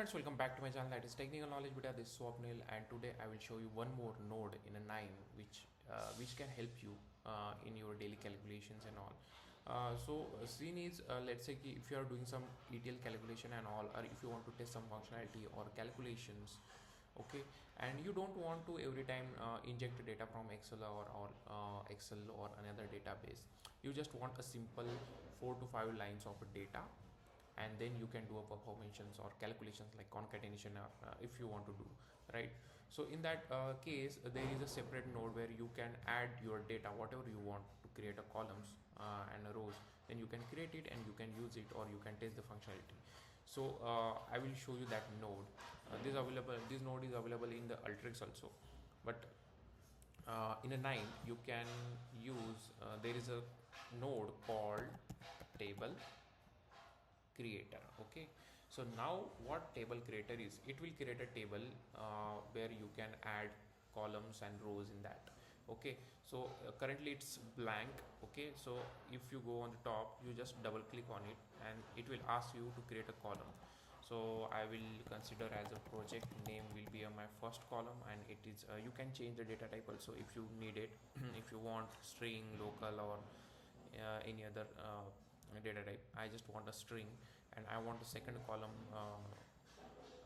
friends, welcome back to my channel, that is Technical Knowledge Beta. This is Swapnil, and today I will show you one more node in a KNIME which can help you in your daily calculations and all. Scene is, let's say if you are doing some ETL calculation and all, or if you want to test some functionality or calculations, okay, and you don't want to every time inject data from Excel or Excel or another database. You just want a simple 4 to 5 lines of data, and then you can do a performations or calculations like concatenation if you want to do, right? So in that case, there is a separate node where you can add your data, whatever you want to create a columns and rows, then you can create it and you can use it, or you can test the functionality. So I will show you that node. This node is available in the alteryx also, but in a KNIME you can use there is a node called table creator. Okay, so now what table creator is, it will create a table where you can add columns and rows in that. Okay, so currently it's blank. Okay, so if you go on the top, you just double click on it and it will ask you to create a column. So I will consider as a project name will be my first column, and it is you can change the data type also if you need it. If you want string, local, or any other data type. I just want a string, and I want a second column.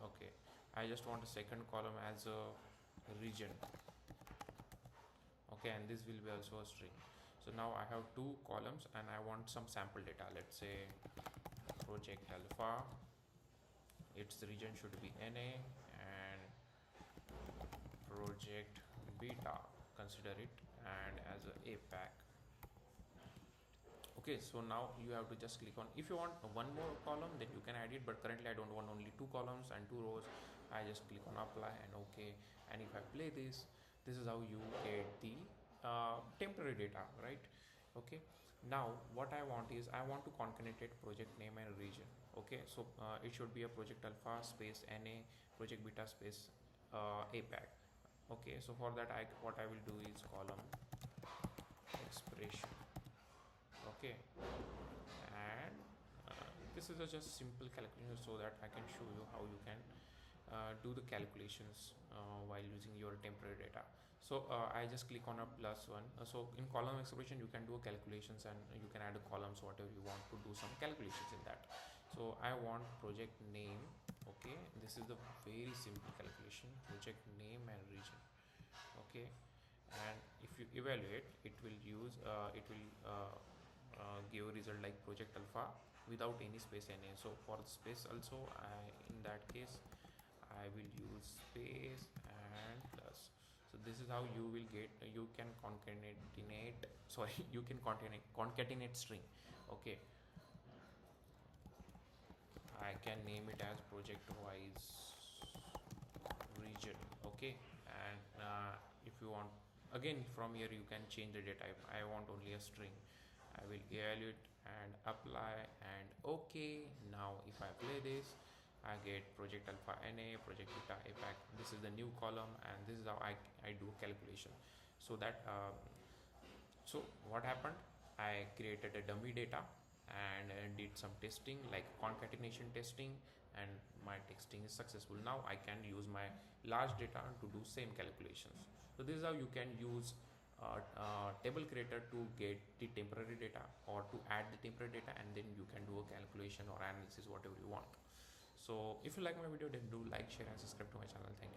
Okay, I just want a second column as a region. Okay, and this will be also a string. So now I have two columns and I want some sample data. Let's say project alpha, its region should be NA, and project beta, consider it and as a APAC. Okay, so now you have to just click on, if you want one more column then you can add it, but currently I don't want only two columns and two rows. I just click on apply and okay, and if I play this is how you get the temporary data, right? Okay, now what I want is I want to concatenate project name and region. Okay, so it should be a project alpha space NA, project beta space APAC. Okay, so for that what I will do is column expression. Okay, and this is a just simple calculation so that I can show you how you can do the calculations while using your temporary data. So I just click on a plus one. So in column expression you can do calculations and you can add columns whatever you want to do some calculations in that. So I want project name. Okay, this is the very simple calculation, project name and region. Okay, and if you evaluate, it will use give a result like project alpha without any space NA. So for the space also, in that case I will use space and plus. So this is how you will get, you can concatenate, sorry, you can concatenate string. Okay, I can name it as project wise region. Okay, and if you want, again from here you can change the data type. I want only a string. I will evaluate and apply and okay. Now if I play this, I get project alpha NA, project beta APAC. This is the new column, and this is how I do calculation. So that so what happened, I created a dummy data and did some testing like concatenation testing, and my testing is successful. Now I can use my large data to do same calculations. So this is how you can use table creator to get the temporary data, or to add the temporary data, and then you can do a calculation or analysis whatever you want. So if you like my video, then do like, share and subscribe to my channel. Thank you.